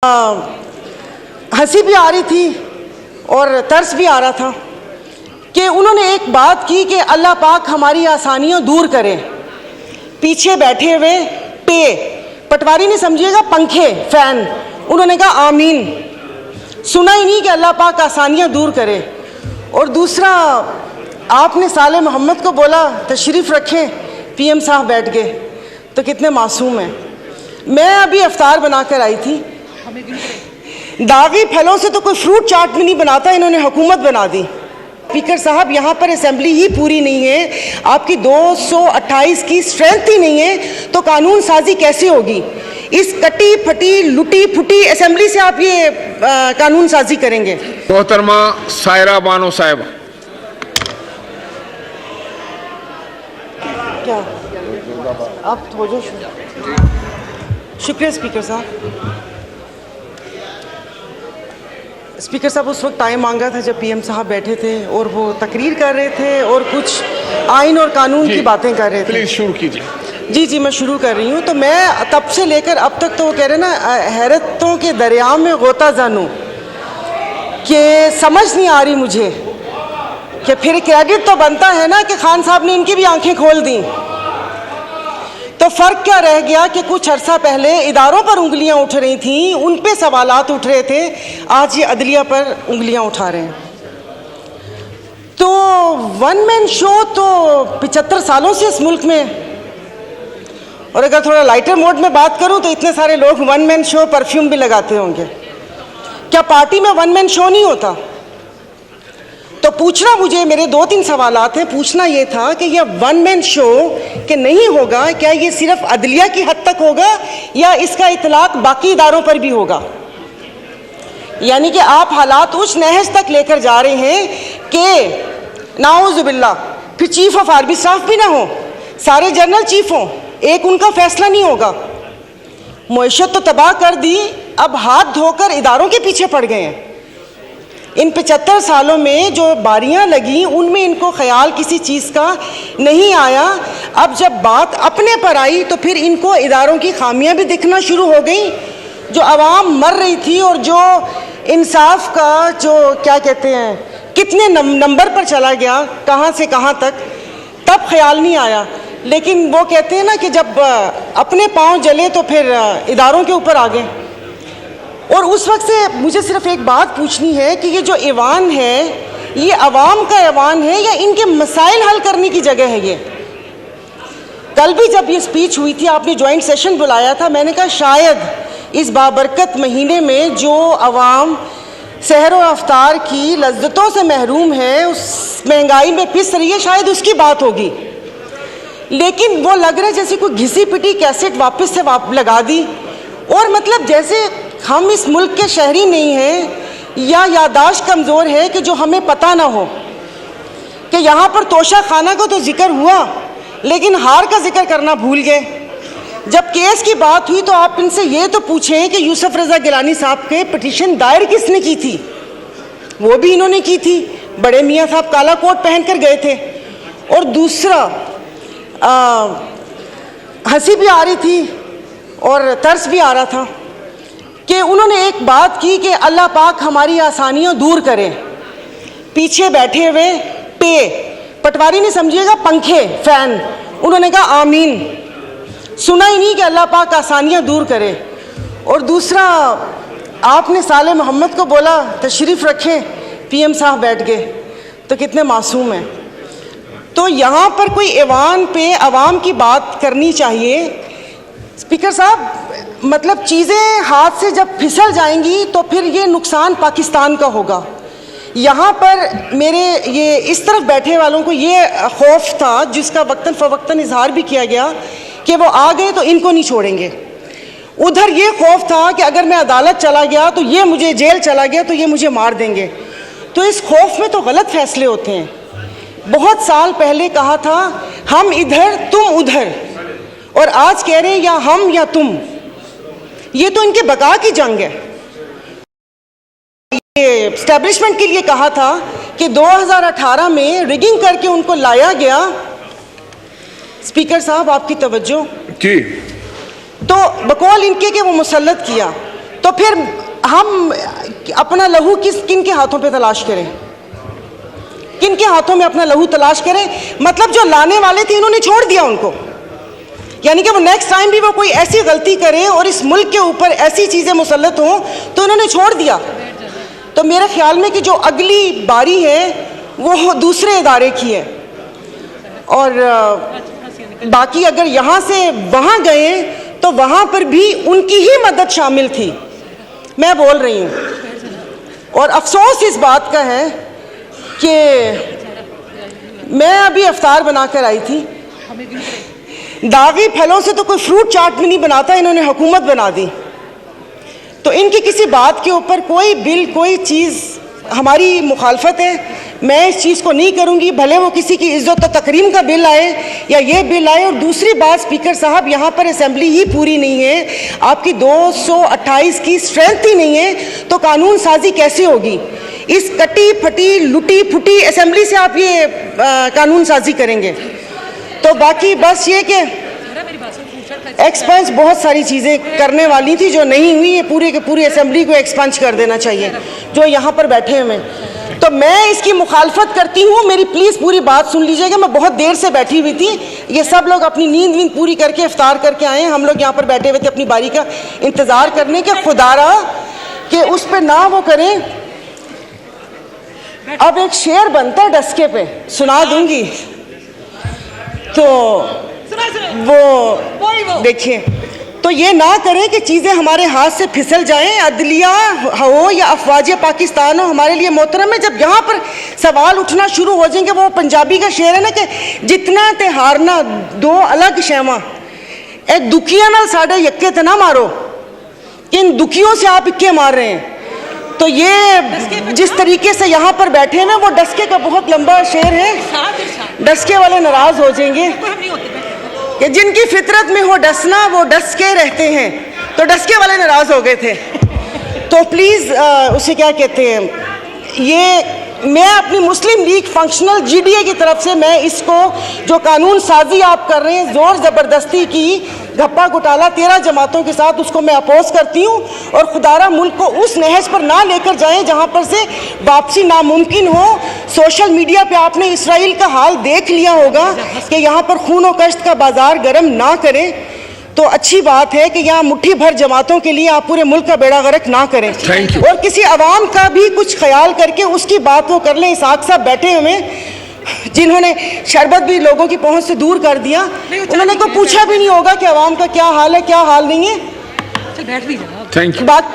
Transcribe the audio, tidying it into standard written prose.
हंसी भी आ रही थी और तरस भी आ रहा था कि उन्होंने एक बात की कि अल्लाह पाक हमारी आसानियां दूर करे। पीछे बैठे हुए पटवारी नहीं समझिएगा, पंखे, फैन, उन्होंने कहा आमीन। सुना ही नहीं कि अल्लाह पाक आसानियां दूर करे। और दूसरा, आपने साले मोहम्मद को बोला तशरीफ़ रखें, पीएम साहब बैठ गए, तो कितने मासूम हैं। मैं अभी इफ्तार बनाकर आई थी, दागी फलों से तो कोई फ्रूट चाट भी नहीं बनाता, इन्होंने हुकूमत बना दी। स्पीकर साहब, यहाँ पर असेंबली ही पूरी नहीं है, आपकी 228 की स्ट्रेंथ ही नहीं है, तो कानून साजी कैसे होगी? इस कटी फटी लुटी फुटी असेंबली से आप ये कानून साजी करेंगे? मोहतरमा सायरा बानो साहब। क्या आप हो जो? शुक्रिया स्पीकर साहब। स्पीकर साहब, उस वक्त टाइम मांगा था जब पीएम साहब बैठे थे और वो तकरीर कर रहे थे और कुछ आइन और कानून की बातें कर रहे थे। प्लीज शुरू कीजिए। जी, मैं शुरू कर रही हूँ। तो मैं तब से लेकर अब तक तो वो कह रहे ना, हैरतों के दरिया में गोता जानूं, कि समझ नहीं आ रही मुझे कि फिर क्रेडिट तो बनता है ना कि खान साहब ने इनकी भी आंखें खोल दी। तो फ़र्क क्या रह गया कि कुछ अरसा पहले इदारों पर उंगलियां उठ रही थीं, उन पे सवालात उठ रहे थे, आज ये अदलिया पर उंगलियां उठा रहे हैं। तो वन मैन शो तो 75 सालों से इस मुल्क में, और अगर थोड़ा लाइटर मोड में बात करूं तो इतने सारे लोग वन मैन शो परफ्यूम भी लगाते होंगे। क्या पार्टी में वन मैन शो नहीं होता? तो पूछना, मुझे मेरे 2-3 सवालात हैं। पूछना ये था कि यह वन मैन शो कि नहीं होगा, क्या ये सिर्फ अदलिया की हद तक होगा या इसका इतलाक बाकी इदारों पर भी होगा? यानी कि आप हालात उस नहज तक लेकर जा रहे हैं कि नाउज़ुबिल्लाह फिर चीफ ऑफ आर्मी स्टाफ भी ना हो, सारे जनरल चीफ हों, एक उनका फैसला नहीं होगा। मुईशत तो तबाह कर दी, अब हाथ धोकर इदारों के पीछे पड़ गए हैं। इन 75 सालों में जो बारियां लगी उनमें इनको ख्याल किसी चीज़ का नहीं आया। अब जब बात अपने पर आई तो फिर इनको इदारों की खामियां भी दिखना शुरू हो गई। जो आवाम मर रही थी और जो इंसाफ का जो क्या कहते हैं कितने नंबर पर चला गया, कहाँ से कहाँ तक, तब ख्याल नहीं आया। लेकिन वो कहते हैं ना कि जब अपने पाँव जले तो फिर इदारों के ऊपर आ गए। और उस वक्त से मुझे सिर्फ एक बात पूछनी है कि ये जो ऐवान है, ये अवाम का ऐवान है या इनके मसाइल हल करने की जगह है? ये कल भी जब ये स्पीच हुई थी, आपने ज्वाइंट सेशन बुलाया था, मैंने कहा शायद इस बाबरकत महीने में जो अवाम सहर व अफ्तार की लज्जतों से महरूम है, उस महंगाई में पिस रही है, शायद उसकी बात होगी। लेकिन वो लग रहा है जैसे कोई घिसी पिटी कैसेट वापस से लगा दी, और मतलब जैसे हम इस मुल्क के शहरी नहीं हैं या यादाश्त कमज़ोर है कि जो हमें पता ना हो कि यहाँ पर तोशा खाना का तो जिक्र हुआ लेकिन हार का जिक्र करना भूल गए। जब केस की बात हुई तो आप इनसे ये तो पूछें कि यूसुफ रज़ा गिलानी साहब के पिटीशन दायर किसने की थी? वो भी इन्होंने की थी, बड़े मियाँ साहब काला कोट पहन कर गए थे। और दूसरा, हंसी भी आ रही थी और तरस भी आ रहा था कि उन्होंने एक बात की कि अल्लाह पाक हमारी आसानियां दूर करे। पीछे बैठे हुए पटवारी नहीं समझिएगा, पंखे, फैन, उन्होंने कहा आमीन। सुना ही नहीं कि अल्लाह पाक आसानियां दूर करे। और दूसरा, आपने साले मोहम्मद को बोला तशरीफ़ रखें, पीएम साहब बैठ गए, तो कितने मासूम हैं। तो यहाँ पर कोई ऐवान पे अवाम की बात करनी चाहिए। स्पीकर साहब, मतलब चीज़ें हाथ से जब फिसल जाएंगी तो फिर ये नुकसान पाकिस्तान का होगा। यहाँ पर मेरे ये इस तरफ बैठे वालों को ये खौफ था, जिसका वक्तन फ़वक्तन इजहार भी किया गया, कि वो आ गए तो इनको नहीं छोड़ेंगे। उधर ये खौफ था कि अगर मैं अदालत चला गया तो ये मुझे, जेल चला गया तो ये मुझे मार देंगे। तो इस खौफ में तो गलत फैसले होते हैं। बहुत साल पहले कहा था हम इधर तुम उधर, और आज कह रहे हैं या हम या तुम। ये तो इनके बका की जंग है। ये एस्टैब्लिशमेंट के लिए कहा था कि 2018 में रिगिंग करके उनको लाया गया। स्पीकर साहब, आपकी तवज्जो जी। तो बकौल इनके कि वो मुसल्लत किया, तो फिर हम अपना लहू किन के हाथों पे तलाश करें? किन के हाथों में अपना लहू तलाश करें? मतलब जो लाने वाले थे इन्होंने छोड़ दिया उनको, यानी कि वो नेक्स्ट टाइम भी वो कोई ऐसी गलती करे और इस मुल्क के ऊपर ऐसी चीज़ें मुसल्लत हों तो इन्होंने छोड़ दिया। तो मेरे ख्याल में कि जो अगली बारी है वो दूसरे इदारे की है, और बाकी अगर यहाँ से वहाँ गए तो वहाँ पर भी उनकी ही मदद शामिल थी, मैं बोल रही हूँ। और अफसोस इस बात का है कि मैं अभी अफ्तार बनाकर आई थी, दागी फलों से तो कोई फ्रूट चाट भी नहीं बनाता, इन्होंने हुकूमत बना दी। तो इनकी किसी बात के ऊपर कोई बिल, कोई चीज़ हमारी मुखालफत है, मैं इस चीज़ को नहीं करूँगी, भले वो किसी की इज़्ज़त और तकरीम का बिल आए या ये बिल आए। और दूसरी बात स्पीकर साहब, यहाँ पर असेंबली ही पूरी नहीं है, आपकी 228 की स्ट्रेंथ ही नहीं है, तो कानून साजी कैसे होगी? इस कटी फटी लुटी फुटी असेंबली से आप ये कानून साजी करेंगे? तो बाकी बस ये कि एक्सपंज बहुत सारी चीज़ें करने वाली थी जो नहीं हुई, ये पूरे के पूरी असेंबली को एक्सपंज कर देना चाहिए जो यहाँ पर बैठे हुए हैं। तो मैं इसकी मुखालफत करती हूँ, मेरी प्लीज़ पूरी बात सुन लीजिएगा। मैं बहुत देर से बैठी हुई थी, ये सब लोग अपनी नींद पूरी करके इफ्तार करके आए हैं, हम लोग यहाँ पर बैठे हुए थे अपनी बारी का इंतज़ार करने के, खुदारा कि उस पर ना वो करें। अब एक शेर बनता है डस्के पे, सुना दूंगी, तो वो देखिए, तो ये ना करें कि चीज़ें हमारे हाथ से फिसल जाएं, अदलिया हो या अफवाज पाकिस्तान हो, हमारे लिए मोहतरम है। जब यहाँ पर सवाल उठना शुरू हो जाएंगे, वो पंजाबी का शेर है ना कि जितना ते हारना दो अलग शैवा, ए दुखिया नाल साढ़े यक्के ते ना मारो, इन दुखियों से आप इक्के मार रहे हैं। तो ये जिस तरीके से यहाँ पर बैठे हैं, वो डस्के का बहुत लंबा शेर है, डस्के वाले नाराज हो जाएंगे कि जिनकी फितरत में हो डसना वो डस के रहते हैं, तो डस्के वाले नाराज हो गए थे। तो प्लीज़ उसे क्या कहते हैं, ये मैं अपनी मुस्लिम लीग फंक्शनल GDA की तरफ से मैं इसको जो कानून साजी आप कर रहे हैं, ज़ोर ज़बरदस्ती की गप्पा घोटाला 13 जमातों के साथ, उसको मैं अपोज करती हूँ। और खुदारा मुल्क को उस नहज पर ना लेकर जाएं जहाँ पर से वापसी नामुमकिन हो। सोशल मीडिया पे आपने इसराइल का हाल देख लिया होगा कि यहाँ पर खून और कश्त का बाजार गर्म ना करें, तो अच्छी बात है कि यहाँ मुट्ठी भर जमातों के लिए आप पूरे मुल्क का बेड़ा गर्क ना करें, और किसी अवाम का भी कुछ ख्याल करके उसकी बात वो कर लें। इसाक साहब बैठे हुए जिन्होंने शरबत भी लोगों की पहुंच से दूर कर दिया, उन्होंने को पूछा भी नहीं होगा कि अवाम का क्या हाल है क्या हाल नहीं है। Thank you. बात